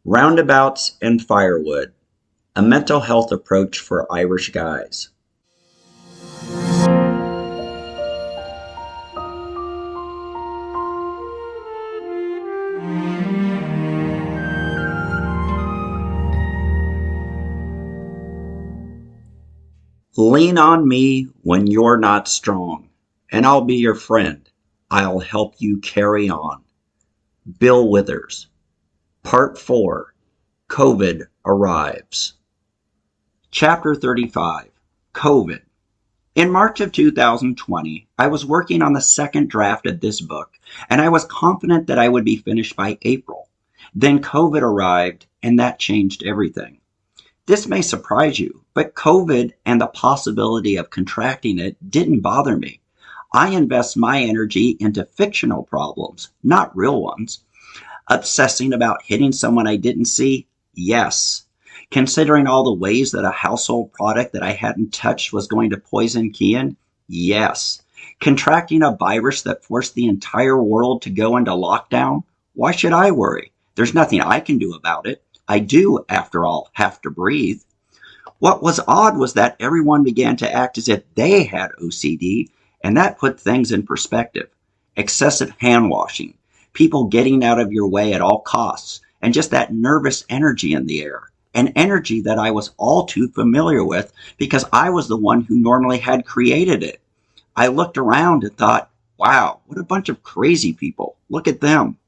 Roundabouts and Firewood, a mental health approach for Irish guys. Lean on me when you're not strong, and I'll be your friend. I'll help you carry on. Bill Withers. Part 4. COVID Arrives. Chapter 35. COVID. In March of 2020, I was working on the second draft of this book, and I was confident that I would be finished by April. Then COVID arrived, and that changed everything. This may surprise you, but COVID and the possibility of contracting it didn't bother me. I invest my energy into fictional problems, not real ones. Obsessing about hitting someone I didn't see? Yes. Considering all the ways that a household product that I hadn't touched was going to poison Kian? Yes. Contracting a virus that forced the entire world to go into lockdown? Why should I worry? There's nothing I can do about it. I do, after all, have to breathe. What was odd was that everyone began to act as if they had OCD, and that put things in perspective. Excessive hand washing, people getting out of your way at all costs, and just that nervous energy in the air. An energy that I was all too familiar with because I was the one who normally had created it. I looked around and thought, wow, what a bunch of crazy people. Look at them.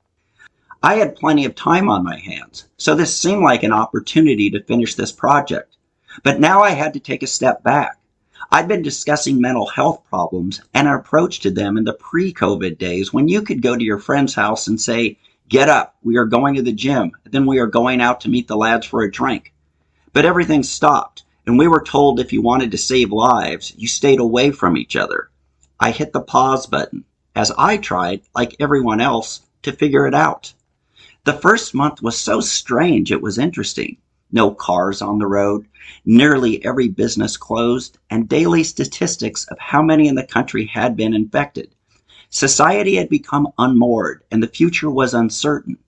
I had plenty of time on my hands, so this seemed like an opportunity to finish this project. But now I had to take a step back. I'd been discussing mental health problems and our approach to them in the pre-COVID days when you could go to your friend's house and say, get up, we are going to the gym, then we are going out to meet the lads for a drink. But everything stopped, and we were told if you wanted to save lives, you stayed away from each other. I hit the pause button, as I tried, like everyone else, to figure it out. The first month was so strange it was interesting. No cars on the road, nearly every business closed, and daily statistics of how many in the country had been infected. Society had become unmoored, and the future was uncertain.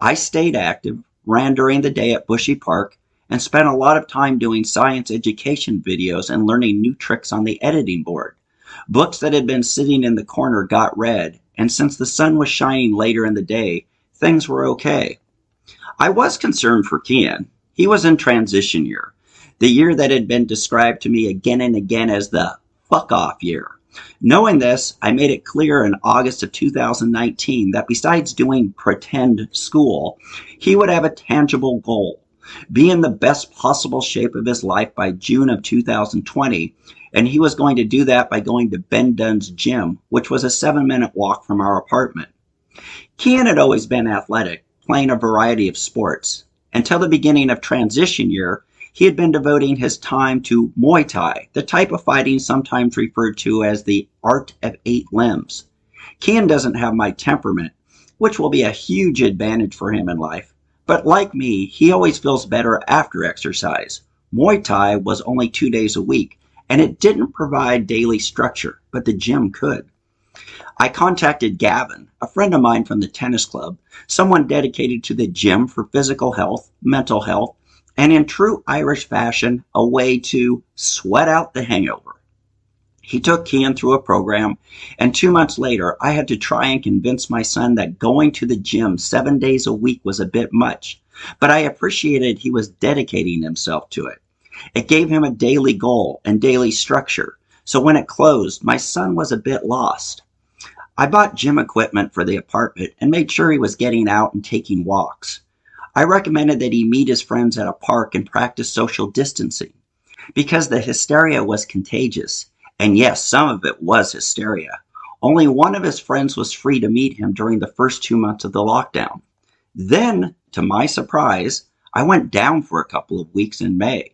I stayed active, ran during the day at Bushy Park, and spent a lot of time doing science education videos and learning new tricks on the editing board. Books that had been sitting in the corner got read, and since the sun was shining later in the day, things were okay. I was concerned for Kian. He was in transition year, the year that had been described to me again and again as the fuck-off year. Knowing this, I made it clear in August of 2019 that besides doing pretend school, he would have a tangible goal, be in the best possible shape of his life by June of 2020, and he was going to do that by going to Ben Dunn's gym, which was a 7-minute walk from our apartment. Kian had always been athletic, playing a variety of sports. Until the beginning of transition year, he had been devoting his time to Muay Thai, the type of fighting sometimes referred to as the art of 8 limbs. Kian doesn't have my temperament, which will be a huge advantage for him in life. But like me, he always feels better after exercise. Muay Thai was only 2 days a week, and it didn't provide daily structure, but the gym could. I contacted Gavin, a friend of mine from the tennis club, someone dedicated to the gym for physical health, mental health, and in true Irish fashion, a way to sweat out the hangover. He took Kian through a program, and 2 months later, I had to try and convince my son that going to the gym 7 days a week was a bit much, but I appreciated he was dedicating himself to it. It gave him a daily goal and daily structure, so when it closed, my son was a bit lost. I bought gym equipment for the apartment and made sure he was getting out and taking walks. I recommended that he meet his friends at a park and practice social distancing, because the hysteria was contagious. And yes, some of it was hysteria. Only one of his friends was free to meet him during the first 2 months of the lockdown. Then, to my surprise, I went down for a couple of weeks in May.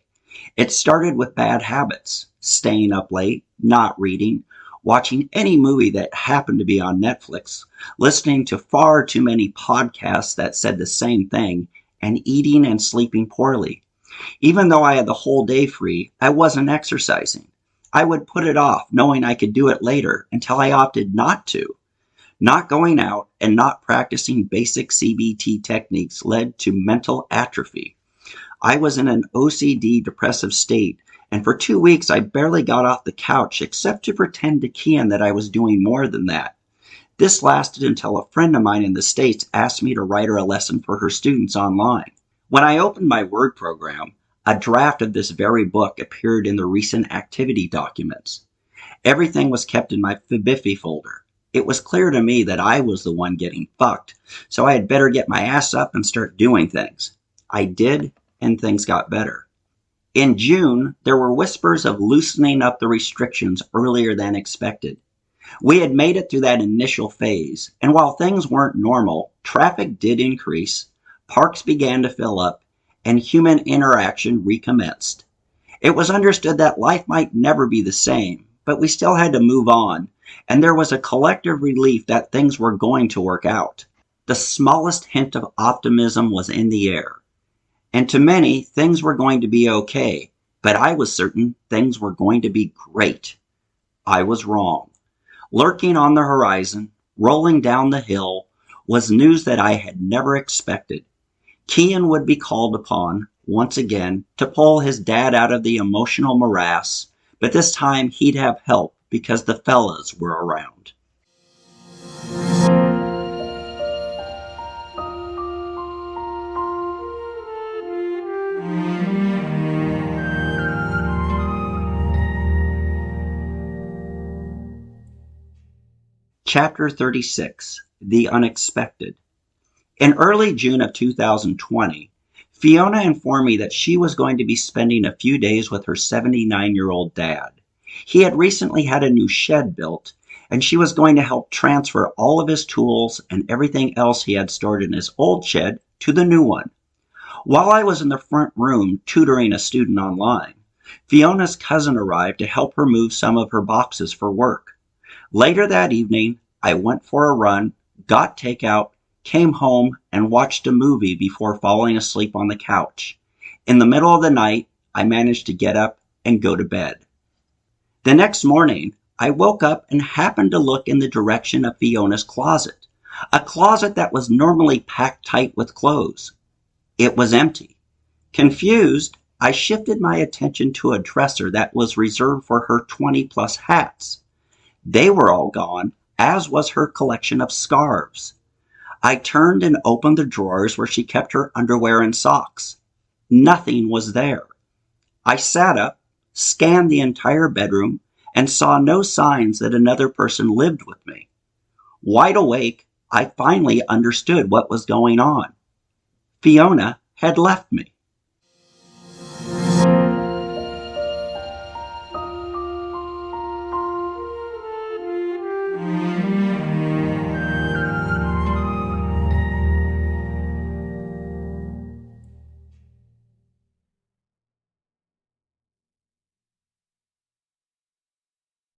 It started with bad habits, staying up late, not reading, watching any movie that happened to be on Netflix, listening to far too many podcasts that said the same thing, and eating and sleeping poorly. Even though I had the whole day free, I wasn't exercising. I would put it off, knowing I could do it later, until I opted not to. Not going out and not practicing basic CBT techniques led to mental atrophy. I was in an OCD depressive state, and for 2 weeks I barely got off the couch except to pretend to Kian that I was doing more than that. This lasted until a friend of mine in the States asked me to write her a lesson for her students online. When I opened my Word program, a draft of this very book appeared in the recent activity documents. Everything was kept in my FBIFI folder. It was clear to me that I was the one getting fucked, so I had better get my ass up and start doing things. I did, and things got better. In June, there were whispers of loosening up the restrictions earlier than expected. We had made it through that initial phase, and while things weren't normal, traffic did increase, parks began to fill up, and human interaction recommenced. It was understood that life might never be the same, but we still had to move on, and there was a collective relief that things were going to work out. The smallest hint of optimism was in the air. And to many, things were going to be okay, but I was certain things were going to be great. I was wrong. Lurking on the horizon, rolling down the hill, was news that I had never expected. Kian would be called upon, once again, to pull his dad out of the emotional morass, but this time he'd have help because the fellas were around. Chapter 36, The Unexpected. In early June of 2020, Fiona informed me that she was going to be spending a few days with her 79-year-old dad. He had recently had a new shed built, and she was going to help transfer all of his tools and everything else he had stored in his old shed to the new one. While I was in the front room tutoring a student online, Fiona's cousin arrived to help her move some of her boxes for work. Later that evening, I went for a run, got takeout, came home, and watched a movie before falling asleep on the couch. In the middle of the night, I managed to get up and go to bed. The next morning, I woke up and happened to look in the direction of Fiona's closet, a closet that was normally packed tight with clothes. It was empty. Confused, I shifted my attention to a dresser that was reserved for her 20-plus hats. They were all gone, as was her collection of scarves. I turned and opened the drawers where she kept her underwear and socks. Nothing was there. I sat up, scanned the entire bedroom, and saw no signs that another person lived with me. Wide awake, I finally understood what was going on. Fiona had left me.